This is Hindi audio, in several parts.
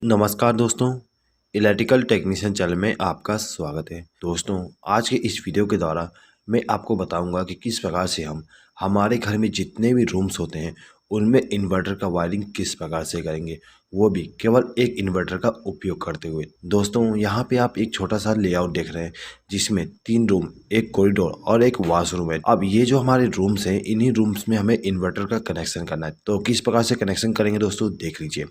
नमस्कार दोस्तों, इलेक्ट्रिकल टेक्नीशियन चैनल में आपका स्वागत है। दोस्तों, आज के इस वीडियो के द्वारा मैं आपको बताऊंगा कि किस प्रकार से हम हमारे घर में जितने भी रूम्स होते हैं उनमें इन्वर्टर का वायरिंग किस प्रकार से करेंगे, वो भी केवल एक इन्वर्टर का उपयोग करते हुए। दोस्तों, यहाँ पे आप एक छोटा सा लेआउट देख रहे हैं जिसमें 3 रूम, एक कॉरिडोर और एक वॉशरूम है। अब ये जो हमारे रूम्स हैं, इन्हीं रूम्स में हमें इन्वर्टर का कनेक्शन करना है। तो किस प्रकार से कनेक्शन करेंगे दोस्तों, देख लीजिए।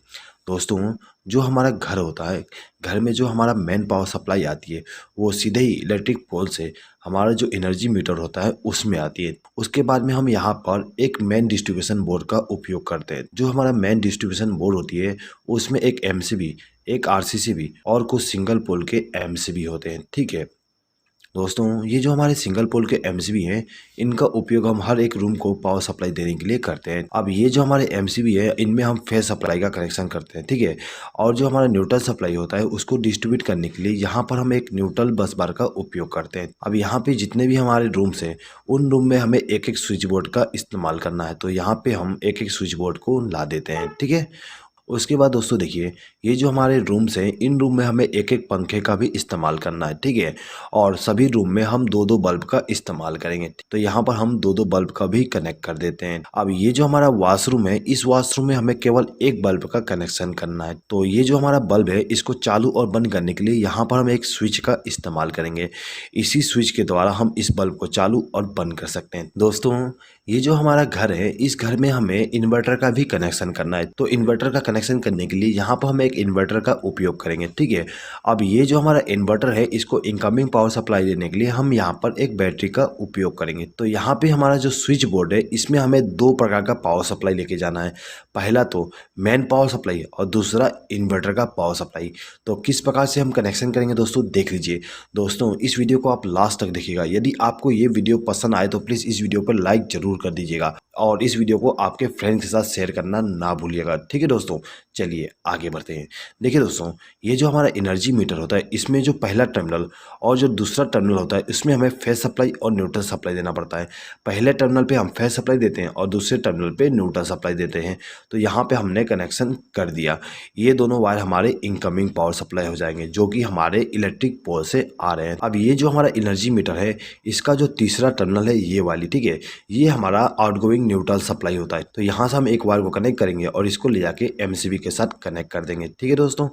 दोस्तों, जो हमारा घर होता है, घर में जो हमारा मेन पावर सप्लाई आती है वो सीधे ही इलेक्ट्रिक पोल से हमारा जो एनर्जी मीटर होता है उसमें आती है। उसके बाद में हम यहाँ पर एक मेन डिस्ट्रीब्यूशन बोर्ड का उपयोग करते हैं। जो हमारा मेन डिस्ट्रीब्यूशन बोर्ड होती है उसमें एक एमसीबी, एक आरसीसीबी और कुछ सिंगल पोल के एमसीबी होते हैं। ठीक है दोस्तों, ये जो हमारे सिंगल पोल के एमसीबी हैं, इनका उपयोग हम हर एक रूम को पावर सप्लाई देने के लिए करते हैं। अब ये जो हमारे एमसीबी है, इनमें हम फेज सप्लाई का कनेक्शन करते हैं। ठीक है, और जो हमारा न्यूट्रल सप्लाई होता है उसको डिस्ट्रीब्यूट करने के लिए यहाँ पर हम एक न्यूट्रल बस बार का उपयोग करते हैं। अब यहाँ पे जितने भी हमारे रूम्स हैं उन रूम में हमें एक एक स्विच बोर्ड का इस्तेमाल करना है। तो यहाँ पे हम एक एक स्विच बोर्ड को ला देते हैं। ठीक है, उसके बाद दोस्तों देखिए, ये जो हमारे रूम्स हैं इन रूम में हमें एक एक पंखे का भी इस्तेमाल करना है। ठीक है, और सभी रूम में हम दो दो बल्ब का इस्तेमाल करेंगे। तो यहाँ पर हम दो दो बल्ब का भी कनेक्ट कर देते हैं। अब ये जो हमारा वॉशरूम है, इस वॉशरूम में हमें केवल एक बल्ब का कनेक्शन करना है। तो ये जो हमारा बल्ब है इसको चालू और बंद करने के लिए यहाँ पर हम एक स्विच का इस्तेमाल करेंगे। इसी स्विच के द्वारा हम इस बल्ब को चालू और बंद कर सकते हैं। दोस्तों, ये जो हमारा घर है, इस घर में हमें इन्वर्टर का भी कनेक्शन करना है। तो इन्वर्टर का कनेक्शन करने के लिए यहाँ पर हम एक इन्वर्टर का उपयोग करेंगे। ठीक है, अब ये जो हमारा इन्वर्टर है इसको इनकमिंग पावर सप्लाई देने के लिए हम यहाँ पर एक बैटरी का उपयोग करेंगे। तो यहाँ पे हमारा जो स्विच बोर्ड है इसमें हमें दो प्रकार का पावर सप्लाई लेके जाना है। पहला तो मेन पावर सप्लाई और दूसरा इन्वर्टर का पावर सप्लाई। तो किस प्रकार से हम कनेक्शन करेंगे दोस्तों, देख लीजिए। दोस्तों, इस वीडियो को आप लास्ट तक देखिएगा। यदि आपको ये वीडियो पसंद आए तो प्लीज़ इस वीडियो पर लाइक जरूर कर दीजिएगा और इस वीडियो को आपके फ्रेंड्स के साथ शेयर करना ना भूलिएगा। ठीक है दोस्तों, चलिए आगे बढ़ते हैं। देखिए दोस्तों, ये जो हमारा एनर्जी मीटर होता है इसमें जो पहला टर्मिनल और जो दूसरा टर्मिनल होता है इसमें हमें फेज सप्लाई और न्यूट्रल सप्लाई देना पड़ता है। पहले टर्मिनल पे हम फेज सप्लाई देते हैं और दूसरे टर्मिनल पे न्यूट्रल सप्लाई देते हैं। तो यहाँ पे हमने कनेक्शन कर दिया। ये दोनों वायर हमारे इनकमिंग पावर सप्लाई हो जाएंगे जो कि हमारे इलेक्ट्रिक पोल से आ रहे हैं। अब ये जो हमारा एनर्जी मीटर है इसका जो तीसरा टर्मिनल है ये वाली, ठीक है, ये हमारा आउटगोइंग न्यूट्रल सप्लाई होता है। तो यहाँ से हम एक वायर को कनेक्ट करेंगे और इसको ले जाके एमसीबी के साथ कनेक्ट कर देंगे। ठीक है दोस्तों,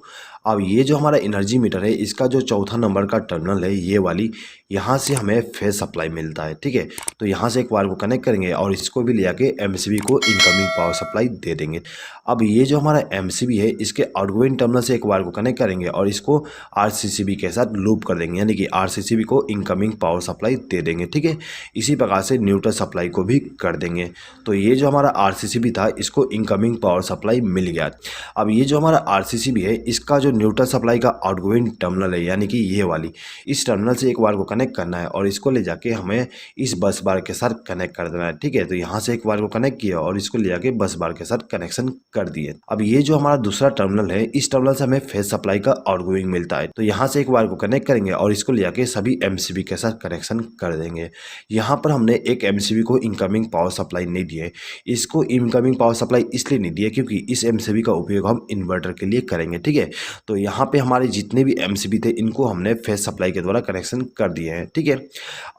अब ये जो हमारा एनर्जी मीटर है इसका जो चौथा नंबर का टर्मिनल है ये वाली, यहाँ से हमें फेज सप्लाई मिलता है। ठीक है, तो यहाँ से एक वायर को कनेक्ट करेंगे और इसको भी ले जाके एमसीबी को इनकमिंग पावर सप्लाई दे देंगे। अब ये जो हमारा एमसीबी है इसके आउटगोइंग टर्मिनल से एक वायर को कनेक्ट करेंगे और इसको आरसीसीबी के साथ लूप कर देंगे, यानी कि आरसीसीबी को इनकमिंग पावर सप्लाई दे देंगे। ठीक है, इसी प्रकार से न्यूट्रल सप्लाई को भी कर देंगे। तो ये जो हमारा आरसीसीबी था इसको इनकमिंग पावर सप्लाई मिल गया। अब ये जो हमारा आरसीसीबी है इसका जो न्यूट्रल सप्लाई का आउटगोइंग टर्मिनल है, यानी कि ये वाली, इस टर्मिनल से एक वायर को कनेक्ट करना है और इसको ले जाके हमें इस बस बार के साथ कनेक्ट कर देना है। ठीक है, तो यहाँ से एक वायर को कनेक्ट किया और इसको ले जाके बस बार के साथ कनेक्शन कर दिए। अब ये जो हमारा दूसरा टर्मिनल है इस टर्मिनल से हमें फेज सप्लाई का आउटगोइंग मिलता है। तो यहाँ से एक वायर को कनेक्ट करेंगे और इसको ले जाके सभी एमसीबी के साथ कनेक्शन कर देंगे। यहाँ पर हमने एक एमसीबी को इनकमिंग पावर सप्लाई नहीं दी है। इसको इनकमिंग पावर सप्लाई इसलिए नहीं दी है क्योंकि इस एमसीबी का उपयोग हम इन्वर्टर के लिए करेंगे। ठीक है, तो यहाँ पे हमारे जितने भी एमसीबी थे इनको हमने फेज सप्लाई के द्वारा कनेक्शन कर दिए हैं। ठीक है,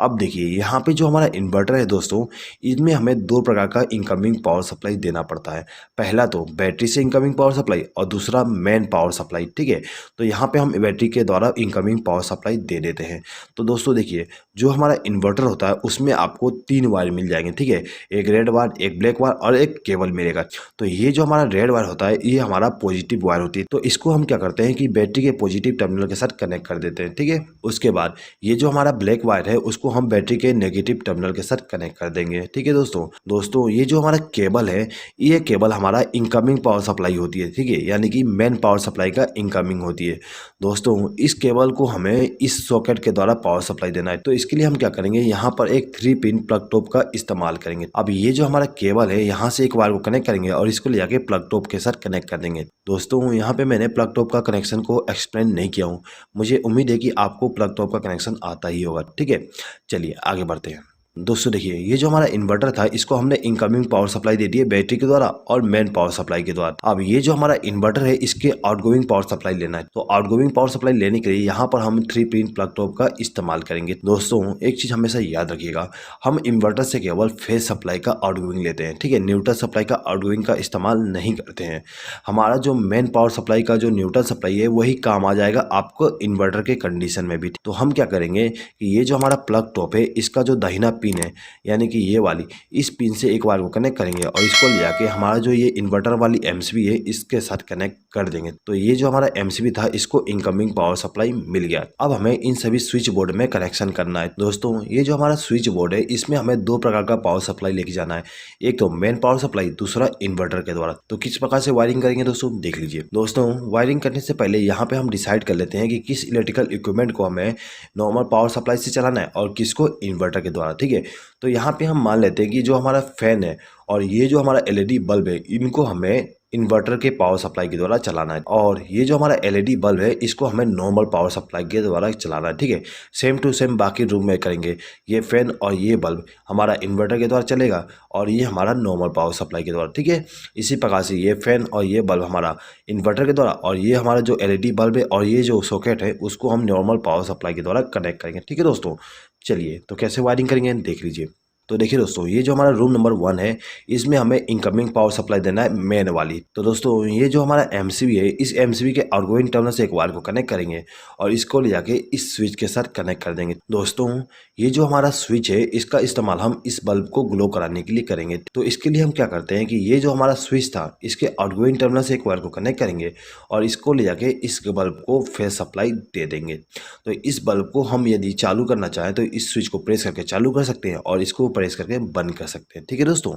अब देखिए यहाँ पे जो हमारा इन्वर्टर है दोस्तों, इसमें हमें दो प्रकार का इनकमिंग पावर सप्लाई देना पड़ता है। पहला तो बैटरी से इनकमिंग पावर सप्लाई और दूसरा मेन पावर सप्लाई। ठीक है, तो यहाँ पे हम बैटरी के द्वारा इनकमिंग पावर सप्लाई दे देते हैं। तो दोस्तों देखिए, जो हमारा इन्वर्टर होता है उसमें आपको 3 वायर मिल जाएंगे। ठीक है, एक रेड वायर, एक ब्लैक वायर और एक केबल मिलेगा। तो ये जो हमारा रेड वायर होता है ये हमारा पॉजिटिव वायर होती है। तो इसको हम क्या करते हैं कि बैटरी के पॉजिटिव टर्मिनल के साथ कनेक्ट कर देते हैं। ठीक है, उसके बाद ये जो हमारा ब्लैक वायर है उसको हम बैटरी के नेगेटिव टर्मिनल के साथ कनेक्ट कर देंगे। ठीक है दोस्तों, ये जो हमारा केबल है ये केबल हमारा इनकमिंग पावर सप्लाई होती है। ठीक है, यानी कि मेन पावर सप्लाई का इनकमिंग होती है। दोस्तों, इस केबल को हमें इस सॉकेट के द्वारा पावर सप्लाई देना है। तो इसके लिए हम क्या करेंगे, यहाँ पर एक 3 पिन प्लग टॉप का इस्तेमाल करेंगे। अब ये जो हमारा केबल है यहाँ से एक वायर को कनेक्ट करेंगे और इसको ले जाके प्लग टॉप के साथ कनेक्ट कर देंगे। दोस्तों, यहाँ पे मैंने प्लग टॉप का कनेक्शन को एक्सप्लेन नहीं किया हूँ। मुझे उम्मीद है कि आपको प्लग टॉप का कनेक्शन आता ही होगा। ठीक है, चलिए आगे बढ़ते हैं। दोस्तों देखिए, ये जो हमारा इन्वर्टर था इसको हमने इनकमिंग पावर सप्लाई दे दी है बैटरी के द्वारा और मेन पावर सप्लाई के द्वारा। अब ये जो हमारा इन्वर्टर है इसके आउटगोइंग पावर सप्लाई लेना है। तो आउटगोइंग पावर सप्लाई लेने के लिए यहाँ पर हम 3 पिन प्लग टॉप का इस्तेमाल करेंगे। दोस्तों एक चीज हमेशा याद रखिएगा, हम इन्वर्टर से केवल फेज सप्लाई का आउटगोइंग लेते हैं, ठीक है, न्यूट्रल सप्लाई का आउटगोइंग का इस्तेमाल नहीं करते हैं। हमारा जो मेन पावर सप्लाई का जो न्यूट्रल सप्लाई है वही काम आ जाएगा आपको इन्वर्टर के कंडीशन में भी। तो हम क्या करेंगे कि ये जो हमारा प्लग टॉप है इसका जो दाहिना पिन है यानी कि ये वाली, इस पिन से एक बार को कनेक्ट करेंगे और इसको ले जाके हमारा जो ये इन्वर्टर वाली एमसीबी है इसके साथ कनेक्ट कर देंगे। तो ये जो हमारा एमसीबी था इसको इनकमिंग पावर सप्लाई मिल गया। अब हमें इन सभी स्विच बोर्ड में कनेक्शन करना है। दोस्तों ये जो हमारा स्विच बोर्ड है इसमें हमें 2 प्रकार का पावर सप्लाई लेके जाना है, एक तो मेन पावर सप्लाई, दूसरा इन्वर्टर के द्वारा। तो किस प्रकार से वायरिंग करेंगे दोस्तों देख लीजिए। दोस्तों वायरिंग करने से पहले यहाँ पे हम डिसाइड कर लेते हैं कि किस इलेक्ट्रिकल इक्विपमेंट को हमें नॉर्मल पावर सप्लाई से चलाना है और किसको इन्वर्टर के द्वारा, ठीक है। तो यहाँ पे हम मान लेते हैं कि जो हमारा फैन है और ये जो हमारा एलईडी बल्ब है इनको हमें इन्वर्टर के पावर सप्लाई के द्वारा चलाना है, और ये जो हमारा एलईडी बल्ब है इसको हमें नॉर्मल पावर सप्लाई के द्वारा चलाना है, ठीक है। सेम टू सेम बाकी रूम में करेंगे। ये फैन और ये बल्ब हमारा इन्वर्टर के द्वारा चलेगा और ये हमारा नॉर्मल पावर सप्लाई के द्वारा, ठीक है। इसी प्रकार से ये फैन और ये बल्ब हमारा इन्वर्टर के द्वारा और ये हमारा जो एलईडी बल्ब है और ये जो सॉकेट है उसको हम नॉर्मल पावर सप्लाई के द्वारा कनेक्ट करेंगे, ठीक है दोस्तों। चलिए तो कैसे वायरिंग करेंगे देख लीजिए। तो देखिए दोस्तों, ये जो हमारा रूम नंबर 1 है इसमें हमें इनकमिंग पावर सप्लाई देना है मेन वाली। तो दोस्तों ये जो हमारा एमसीबी है इस एमसीबी के आउटगोइंग टर्मिनल से एक वायर को कनेक्ट करेंगे और इसको ले जाके इस स्विच के साथ कनेक्ट कर देंगे। दोस्तों ये जो हमारा स्विच है इसका इस्तेमाल हम इस बल्ब को ग्लो कराने के लिए करेंगे। तो इसके लिए हम क्या करते हैं कि ये जो हमारा स्विच था इसके आउटगोइंग टर्मिनल से एक वायर को कनेक्ट करेंगे और इसको ले जाके इस बल्ब को फेज सप्लाई दे देंगे। तो इस बल्ब को हम यदि चालू करना चाहें तो इस स्विच को प्रेस करके चालू कर सकते हैं और इसको प्रेस करके बंद कर सकते हैं, ठीक है दोस्तों।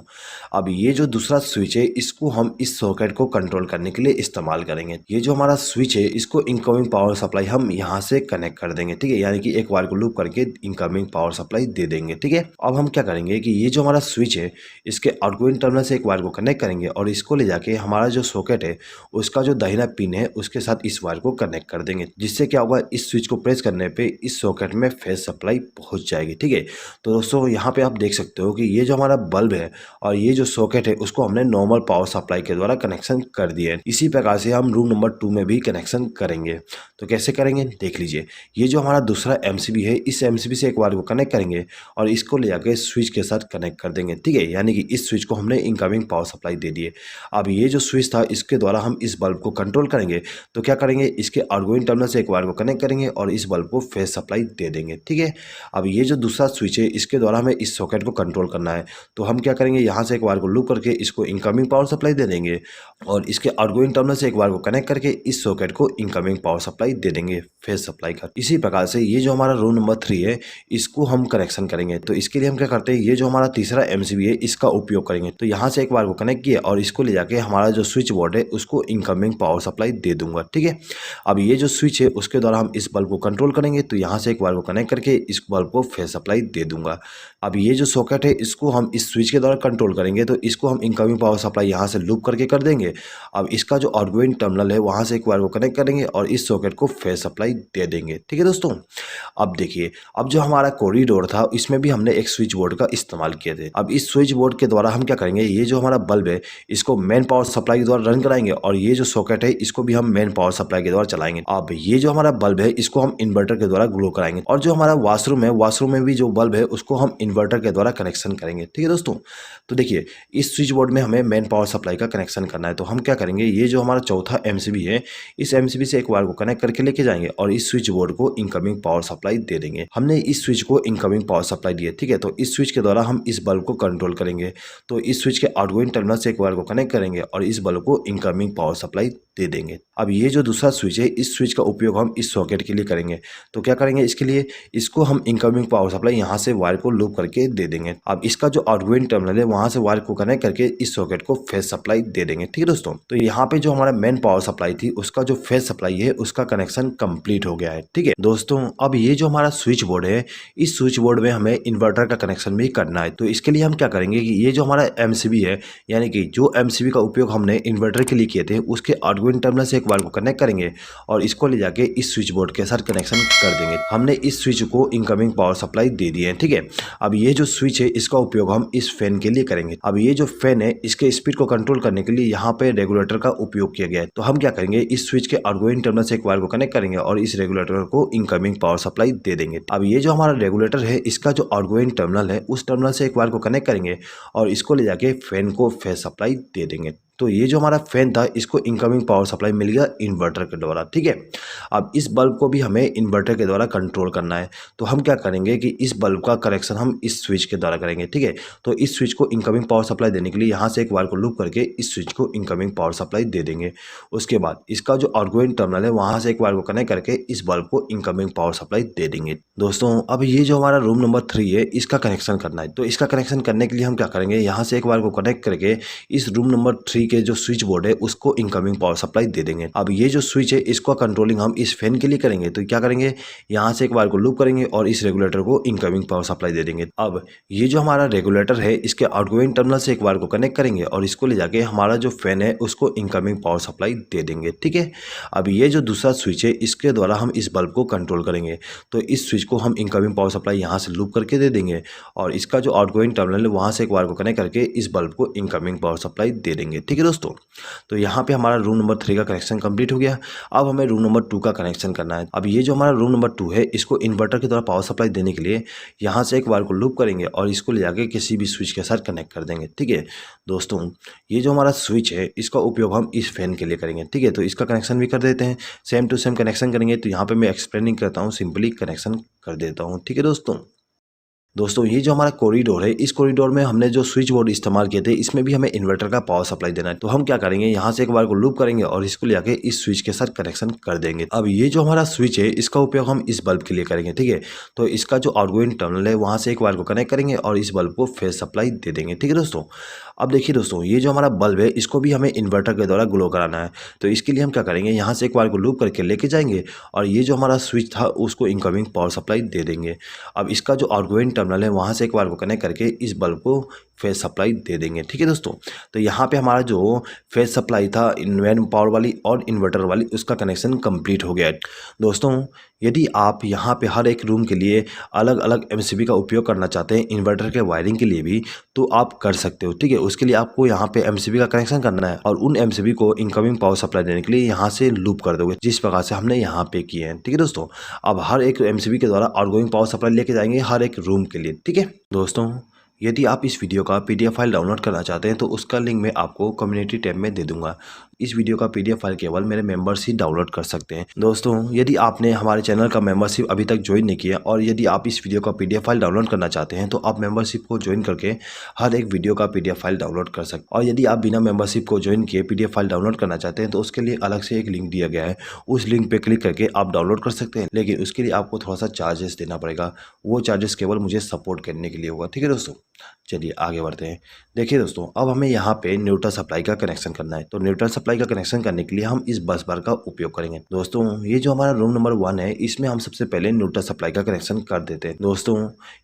अब ये जो दूसरा स्विच है इसको हम इस सॉकेट को कंट्रोल करने के लिए इस्तेमाल करेंगे। ये जो हमारा स्विच है इसको इनकमिंग पावर सप्लाई हम यहाँ से कनेक्ट कर देंगे, ठीक है, यानी कि एक वायर को लूप करके इनकमिंग पावर सप्लाई दे देंगे, ठीक है। अब हम क्या करेंगे कि ये जो हमारा स्विच है इसके आउटगोइंग टर्मिनल से एक वायर को कनेक्ट करेंगे और इसको ले जाके हमारा जो सॉकेट है उसका जो दाहिना पिन है उसके साथ इस वायर को कनेक्ट कर देंगे, जिससे क्या होगा इस स्विच को प्रेस करने पे इस सॉकेट में फेज सप्लाई पहुंच जाएगी, ठीक है। तो दोस्तों यहाँ पे आप देख सकते हो कि ये जो हमारा बल्ब है और ये जो सॉकेट है उसको हमने नॉर्मल पावर सप्लाई के द्वारा कनेक्शन कर दिया है। इसी प्रकार से हम रूम नंबर 2 में भी कनेक्शन करेंगे। तो कैसे करेंगे देख लीजिए। ये जो हमारा दूसरा एमसीबी है इस एमसीबी से एक वायर को कनेक्ट करेंगे और इसको ले जाके स्विच के साथ कनेक्ट कर देंगे, ठीक है, यानी कि इस स्विच को हमने इनकमिंग पावर सप्लाई दे दी है। अब ये जो स्विच था इसके द्वारा हम इस बल्ब को कंट्रोल करेंगे। तो क्या करेंगे, इसके आउटगोइंग टर्मिनल से एक वायर को कनेक्ट करेंगे और इस बल्ब को फेज सप्लाई दे देंगे, ठीक है। अब ये जो दूसरा स्विच है इसके द्वारा हमें इस सॉकेट को कंट्रोल करना है। तो हम क्या करेंगे, यहाँ से एक वायर को लूप करके इसको इनकमिंग पावर सप्लाई दे देंगे और इसके आउटगोइंग टर्मिनल से एक वायर को कनेक्ट करके इस सॉकेट को इनकमिंग पावर सप्लाई दे देंगे फेज सप्लाई का। इसी प्रकार से ये जो हमारा रूम नंबर 3 है इसको हम कनेक्शन करेंगे। तो इसके लिए हम क्या करते हैं, ये जो हमारा तीसरा एमसीबी है इसका उपयोग करेंगे। तो यहाँ से एक वायर को कनेक्ट किया और इसको ले जाके हमारा जो स्विच बोर्ड है उसको इनकमिंग पावर सप्लाई दे दूंगा, ठीक है। अब ये जो स्विच है उसके द्वारा हम इस बल्ब को कंट्रोल करेंगे। तो यहाँ से एक वायर को कनेक्ट करके इस बल्ब को फेज सप्लाई दे दूंगा। अब ये जो सॉकेट है इसको हम इस स्विच के द्वारा कंट्रोल करेंगे। तो इसको हम इनकमिंग पावर सप्लाई यहाँ से लूप करके कर देंगे। अब इसका जो आउटगोइंग टर्मिनल है वहाँ से एक वायर को कनेक्ट करेंगे और इस सॉकेट को फेज सप्लाई दे देंगे, ठीक है दोस्तों। अब देखिए, अब जो हमारा कॉरिडोर था इसमें भी हमने एक स्विच बोर्ड का इस्तेमाल किए थे। अब इस स्विच बोर्ड के द्वारा हम क्या करेंगे, ये जो हमारा बल्ब है इसको मेन पावर सप्लाई के द्वारा रन कराएंगे और ये जो सॉकेट है इसको भी हम मेन पावर सप्लाई के द्वारा चलाएंगे। अब ये जो हमारा बल्ब है इसको हम इन्वर्टर के द्वारा ग्लो कराएंगे और जो हमारा वॉशरूम है वॉशरूम में भी जो बल्ब है उसको हम इन्वर्टर के द्वारा कनेक्शन करेंगे, ठीक है दोस्तों। तो देखिए, इस स्विच बोर्ड में हमें मेन पावर सप्लाई का कनेक्शन करना है। तो हम क्या करेंगे, ये जो हमारा चौथा एमसीबी है इस एमसीबी से एक वायर को कनेक्ट करके लेके जाएंगे और इस स्विच बोर्ड को इनकमिंग पावर सप्लाई दे देंगे। हमने इस स्विच को इनकमिंग पावर सप्लाई दी है, ठीक है। तो इस स्विच के द्वारा हम इस बल्ब को कंट्रोल करेंगे। तो इस स्विच के आउटगोइंग टर्मिनल से एक वायर को कनेक्ट करेंगे और इस बल्ब को इनकमिंग पावर सप्लाई दे देंगे। अब ये जो दूसरा स्विच है इस स्विच का उपयोग हम इस सॉकेट के लिए करेंगे। तो क्या करेंगे, इसके लिए इसको हम इनकमिंग पावर सप्लाई यहाँ से वायर को लूप करके दे देंगे। अब इसका जो आउटगोइंग टर्मिनल है वहां से वायर को कनेक्ट करके इस सॉकेट को फेज सप्लाई दे देंगे, ठीक है दोस्तों। तो यहाँ पे जो हमारा मेन पावर सप्लाई थी उसका जो फेज सप्लाई है उसका कनेक्शन कंप्लीट हो गया है, ठीक है दोस्तों। अब ये जो हमारा स्विच बोर्ड है इस स्विच बोर्ड में हमें इन्वर्टर का कनेक्शन भी करना है। तो इसके लिए हम क्या करेंगे कि ये जो हमारा एमसीबी है यानी कि जो एमसीबी का उपयोग हमने इन्वर्टर के लिए किए थे उसके आउटगोइंग टर्मिनल से एक वायर को कनेक्ट करेंगे और इसको ले जाके इस स्विच बोर्ड के साथ कनेक्शन कर देंगे। हमने इस स्विच को इनकमिंग पावर सप्लाई दे दी है, ठीक है। अब ये जो स्विच है इसका उपयोग हम इस फैन के लिए करेंगे। अब ये जो फैन है इसके स्पीड को कंट्रोल करने के लिए यहाँ पे रेगुलेटर का उपयोग किया गया है। तो हम क्या करेंगे, इस स्विच के आउटगोइंग टर्मिनल से एक वायर को कनेक्ट करेंगे और इस रेगुलेटर को इनकमिंग पावर सप्लाई दे देंगे। अब ये जो हमारा रेगुलेटर है इसका जो आउटगोइंग टर्मिनल है उस टर्मिनल से एक वायर को कनेक्ट करेंगे और इसको ले जाके फैन को फेस सप्लाई दे देंगे। तो ये जो हमारा फैन था इसको इनकमिंग पावर सप्लाई मिल गया इन्वर्टर के द्वारा, ठीक है। अब इस बल्ब को भी हमें इन्वर्टर के द्वारा कंट्रोल करना है। तो हम क्या करेंगे कि इस बल्ब का कनेक्शन हम इस स्विच के द्वारा करेंगे, ठीक है। तो इस स्विच को इनकमिंग पावर सप्लाई देने के लिए यहाँ से एक वायर को लूप करके इस स्विच को इनकमिंग पावर सप्लाई दे देंगे। उसके बाद इसका जो आउटगोइंग टर्मिनल है वहाँ से एक वायर को कनेक्ट करके इस बल्ब को इनकमिंग पावर सप्लाई दे देंगे। दोस्तों अब ये जो हमारा रूम नंबर 3 है इसका कनेक्शन करना है। तो इसका कनेक्शन करने के लिए हम क्या करेंगे, यहाँ से एक वायर को कनेक्ट करके इस रूम नंबर 3 के जो स्विच बोर्ड है उसको इनकमिंग पावर सप्लाई दे देंगे। अब ये जो स्विच है इसको कंट्रोलिंग हम इस फैन के लिए करेंगे। तो क्या करेंगे, यहाँ से एक वायर को लूप करेंगे और इस रेगुलेटर को इनकमिंग पावर सप्लाई दे देंगे। अब ये जो हमारा रेगुलेटर है इसके आउटगोइंग टर्मिनल से एक वायर को कनेक्ट करेंगे और इसको ले जाके हमारा जो फैन है उसको इनकमिंग पावर सप्लाई दे देंगे, ठीक है। अब ये जो दूसरा स्विच है इसके द्वारा हम इस बल्ब को कंट्रोल करेंगे। तो इस स्विच को हम इनकमिंग पावर सप्लाई यहाँ से लूप करके दे देंगे और इसका जो आउटगोइंग टर्मिनल है वहाँ से एक वायर को कनेक्ट करके इस बल्ब को इनकमिंग पावर सप्लाई दे देंगे, ठीक है दोस्तों। तो यहाँ पे हमारा रूम नंबर 3 का कनेक्शन कंप्लीट हो गया। अब हमें रूम नंबर 2 का कनेक्शन करना है। अब ये जो हमारा रूम नंबर 2 है इसको इन्वर्टर के द्वारा पावर सप्लाई देने के लिए यहाँ से एक वायर को लूप करेंगे और इसको ले जाके किसी भी स्विच के साथ कनेक्ट कर देंगे, ठीक है दोस्तों। ये जो हमारा स्विच है इसका उपयोग हम इस फैन के लिए करेंगे, ठीक है। तो इसका कनेक्शन भी कर देते हैं, सेम टू सेम कनेक्शन करेंगे। तो यहाँ पे मैं एक्सप्लेनिंग करता हूँ, सिंपली कनेक्शन कर देता हूँ, ठीक है दोस्तों ये जो हमारा कॉरिडोर है इस कॉरिडोर में हमने जो स्विच बोर्ड इस्तेमाल किए थे इसमें भी हमें इन्वर्टर का पावर सप्लाई देना है। तो हम क्या करेंगे, यहाँ से एक बार को लूप करेंगे और इसको ले जाके इस स्विच के साथ कनेक्शन कर देंगे। अब ये जो हमारा स्विच है इसका उपयोग हम इस बल्ब के लिए करेंगे, ठीक है। तो इसका जो आउटगोइंग टर्मिनल है वहाँ से एक बार को कनेक्ट करेंगे और इस बल्ब को फेस सप्लाई दे देंगे, ठीक है दोस्तों। अब देखिए दोस्तों ये जो हमारा बल्ब है इसको भी हमें इन्वर्टर के द्वारा ग्लो कराना है। तो इसके लिए हम क्या करेंगे, यहाँ से एक बार को लूप करके लेके जाएंगे और ये जो हमारा स्विच था उसको इनकमिंग पावर सप्लाई दे देंगे। अब इसका जो आउटगोइंग टर्मिनल है वहाँ से एक बार को कनेक्ट करके इस बल्ब को फेस सप्लाई दे देंगे, ठीक है दोस्तों। तो यहाँ पे हमारा जो फेस सप्लाई था इन्वेन पावर वाली और इन्वर्टर वाली उसका कनेक्शन कंप्लीट हो गया है दोस्तों। यदि आप यहाँ पे हर एक रूम के लिए अलग अलग एमसीबी का उपयोग करना चाहते हैं इन्वर्टर के वायरिंग के लिए भी तो आप कर सकते हो, ठीक है। उसके लिए आपको यहाँ पे एमसीबी का कनेक्शन करना है और उन एमसीबी को इनकमिंग पावर सप्लाई देने के लिए यहाँ से लूप कर दोगे जिस प्रकार से हमने यहाँ पे किए हैं, ठीक है दोस्तों। अब हर एक एमसीबी के द्वारा आउटगोइंग पावर सप्लाई लेके जाएंगे हर एक रूम के लिए, ठीक है दोस्तों। यदि आप इस वीडियो का पीडीएफ फाइल डाउनलोड करना चाहते हैं तो उसका लिंक मैं आपको कम्युनिटी टैब में दे दूंगा। इस वीडियो का पीडीएफ फाइल केवल मेरे मेंबर्स ही डाउनलोड कर सकते हैं दोस्तों। यदि आपने हमारे चैनल का मेंबरशिप अभी तक ज्वाइन नहीं किया और यदि आप इस वीडियो का पीडीएफ फाइल डाउनलोड करना चाहते हैं तो आप मेंबरशिप को ज्वाइन करके हर एक वीडियो का पीडीएफ फाइल डाउनलोड कर सकते हैं। और यदि आप बिना मेंबरशिप को ज्वाइन किए पीडीएफ फाइल डाउनलोड करना चाहते हैं तो उसके लिए अलग से एक लिंक दिया गया है, उस लिंक पर क्लिक करके आप डाउनलोड कर सकते हैं। लेकिन उसके लिए आपको थोड़ा सा चार्जेस देना पड़ेगा, वो चार्जेस केवल मुझे सपोर्ट करने के लिए होगा, ठीक है दोस्तों। चलिए आगे बढ़ते हैं। देखिए दोस्तों अब हमें यहाँ पे न्यूट्रल सप्लाई का कनेक्शन करना है। तो न्यूट्रल सप्लाई का कनेक्शन करने के लिए हम इस बस बार का उपयोग करेंगे दोस्तों। ये जो हमारा रूम नंबर 1 है इसमें हम सबसे पहले न्यूट्रल सप्लाई का कनेक्शन कर देते हैं दोस्तों।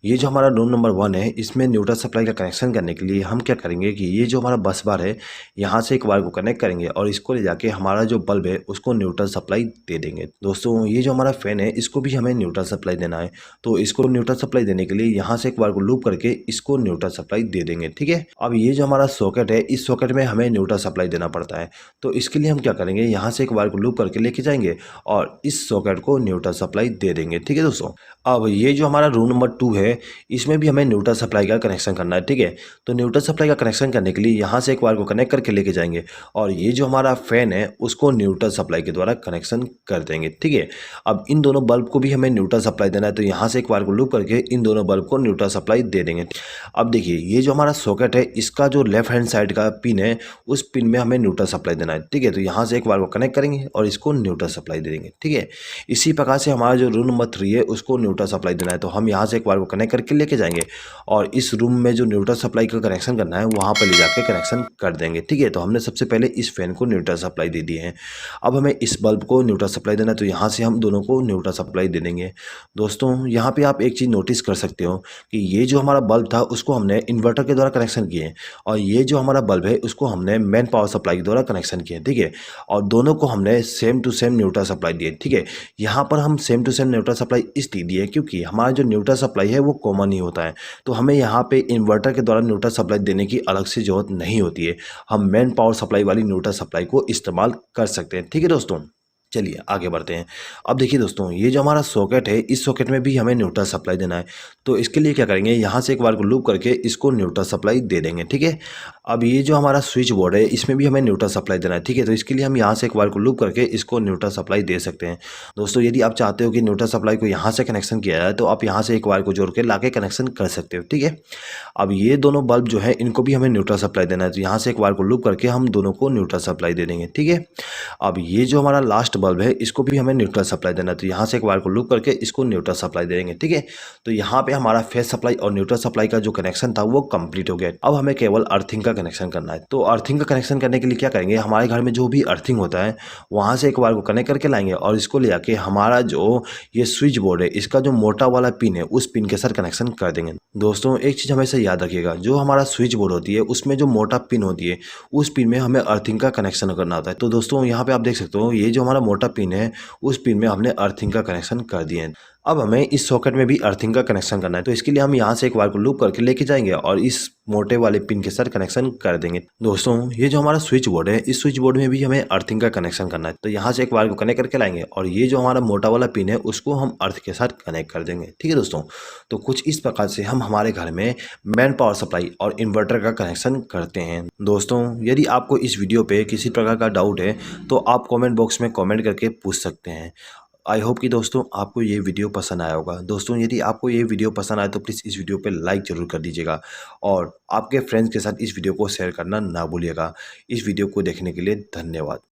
ये जो हमारा रूम नंबर 1 है इसमें न्यूट्रल सप्लाई का कनेक्शन करने के लिए हम क्या करेंगे कि ये जो हमारा बस बार है यहाँ से एक वायर को कनेक्ट करेंगे और इसको ले जाके हमारा जो बल्ब है उसको न्यूट्रल सप्लाई दे देंगे दोस्तों। ये जो हमारा फैन है इसको भी हमें न्यूट्रल सप्लाई देना है। तो इसको न्यूट्रल सप्लाई देने के लिए यहाँ से एक बार को लूप करके इसको न्यूट्रल सप्लाई दे देंगे, ठीक है। अब ये जो हमारा सॉकेट है इस सॉकेट में हमें न्यूट्रल सप्लाई देना पड़ता है। तो इसके लिए हम क्या करेंगे, यहाँ से एक वायर को लूप करके लेके जाएंगे और इस सॉकेट को न्यूट्रल सप्लाई दे देंगे, ठीक है दोस्तों। अब ये जो हमारा रूम नंबर 2 है इसमें भी हमें न्यूट्रल सप्लाई का कनेक्शन करना है, ठीक है। तो न्यूट्रल सप्लाई का कनेक्शन करने के लिए यहाँ से एक वायर को कनेक्ट करके लेके जाएंगे और ये जो हमारा फैन है उसको न्यूट्रल सप्लाई के द्वारा कनेक्शन कर देंगे, ठीक है। अब इन दोनों बल्ब को भी हमें न्यूट्रल सप्लाई देना है। तो यहाँ से एक वायर को लूप करके इन दोनों बल्ब को न्यूट्रल सप्लाई दे देंगे। अब देखिए ये जो हमारा सॉकेट है इसका जो लेफ्ट हैंड साइड का पिन है उस पिन में हमें न्यूट्रल सप्लाई देना है, ठीक है। तो यहाँ से एक वायर को कनेक्ट करेंगे और इसको न्यूट्रल सप्लाई दे देंगे, ठीक है। इसी प्रकार से हमारा जो रूम नंबर 3 है उसको न्यूट्रल सप्लाई देना है। तो हम यहाँ से एक वायर को कनेक्ट करके लेके जाएंगे और इस रूम में जो न्यूट्रल सप्लाई का कनेक्शन करना है वहाँ पर ले जाके कनेक्शन कर देंगे, ठीक है। तो हमने सबसे पहले इस फैन को न्यूट्रल सप्लाई दे दी है। अब हमें इस बल्ब को न्यूट्रल सप्लाई देना है। तो यहाँ से हम दोनों को न्यूट्रल सप्लाई दे देंगे दोस्तों। यहाँ पे आप एक चीज़ नोटिस कर सकते हो कि ये जो हमारा बल्ब था उसको हमने इन्वर्टर के द्वारा कनेक्शन किए और ये जो हमारा बल्ब है उसको हमने मेन पावर सप्लाई के द्वारा कनेक्शन कनेक्शन किए हैं, ठीक है। और दोनों को हमने same to same neutral supply दिए, ठीक है। यहाँ पर हम same to same neutral supply इसलिए दिए क्योंकि हमारा जो न्यूट्रल सप्लाई है वो कॉमन ही होता है, तो हमें यहाँ पे इन्वर्टर के द्वारा न्यूट्रल सप्लाई देने की अलग से ज़रूरत नहीं होती है। हम मेन पावर सप्लाई वाली न्यूट्रल सप्लाई को इस्तेमाल कर सकते हैं, ठीक है दोस्तों। चलिए आगे बढ़ते हैं। अब देखिए दोस्तों, ये जो हमारा सॉकेट है, इस सॉकेट में भी हमें न्यूट्रल सप्लाई देना है। तो इसके लिए क्या करेंगे, यहाँ से एक बार को लूप करके इसको न्यूट्रल सप्लाई दे देंगे, ठीक है। अब ये जो हमारा स्विच बोर्ड है, इसमें भी हमें न्यूट्रल सप्लाई देना है, ठीक है। तो इसके लिए हम यहाँ से एक बार को लूप करके इसको न्यूट्रल सप्लाई दे सकते हैं। दोस्तों यदि आप चाहते हो कि न्यूट्रल सप्लाई को यहाँ से कनेक्शन किया जाए, तो आप यहाँ से एक वायर को जोड़ के ला के कनेक्शन कर सकते हो, ठीक है। अब ये दोनों बल्ब जो है, इनको भी हमें न्यूट्रल सप्लाई देना है, तो यहाँ से एक वायर को लूप करके हम दोनों को न्यूट्रल सप्लाई दे देंगे, ठीक है। अब ये जो हमारा लास्ट बल्ब है, इसको भी हमें न्यूट्रल सप्लाई देना है, तो यहाँ से एक वायर को लूप करके इसको न्यूट्रल सप्लाई देंगे, ठीक है। तो यहाँ पे हमारा फेस सप्लाई और न्यूट्रल सप्लाई का जो कनेक्शन था वो कंप्लीट हो गया। अब हमें केवल अर्थिंग का कनेक्शन करना है। तो अर्थिंग का कनेक्शन करने के लिए क्या करेंगे, हमारे घर में जो भी अर्थिंग होता है वहाँ से एक वायर को कनेक्ट करके लाएंगे और इसको ले आके हमारा जो ये स्विच बोर्ड है, इसका जो मोटा वाला पिन है, उस पिन के साथ कनेक्शन कर देंगे। दोस्तों एक चीज़ हमेशा याद रखिएगा, जो हमारा स्विच बोर्ड होती है उसमें जो मोटा पिन होती है, उस पिन में हमें अर्थिंग का कनेक्शन करना होता है। तो दोस्तों यहाँ पे आप देख सकते हो, ये जो हमारा मोटा पिन है, उस पिन में हमने अर्थिंग का कनेक्शन कर दिए हैं। अब हमें इस सॉकेट में भी अर्थिंग का कनेक्शन करना है, तो इसके लिए हम यहाँ से एक वायर को लूप करके लेके जाएंगे और इस मोटे वाले पिन के साथ कनेक्शन कर देंगे। दोस्तों ये जो हमारा स्विच बोर्ड है, इस स्विच बोर्ड में भी हमें अर्थिंग का कनेक्शन करना है, तो यहाँ से एक वायर को कनेक्ट करके लाएंगे और ये जो हमारा मोटा वाला पिन है उसको हम अर्थ के साथ कनेक्ट कर देंगे, ठीक है दोस्तों। तो कुछ इस प्रकार से हम हमारे घर में मेन पावर सप्लाई और इन्वर्टर का कनेक्शन करते हैं। दोस्तों यदि आपको इस वीडियो पे किसी प्रकार का डाउट है तो आप कमेंट बॉक्स में कमेंट करके पूछ सकते हैं। आई होप कि दोस्तों आपको ये वीडियो पसंद आया होगा। दोस्तों यदि आपको ये वीडियो पसंद आए तो प्लीज़ इस वीडियो पे लाइक ज़रूर कर दीजिएगा और आपके फ्रेंड्स के साथ इस वीडियो को शेयर करना ना भूलिएगा। इस वीडियो को देखने के लिए धन्यवाद।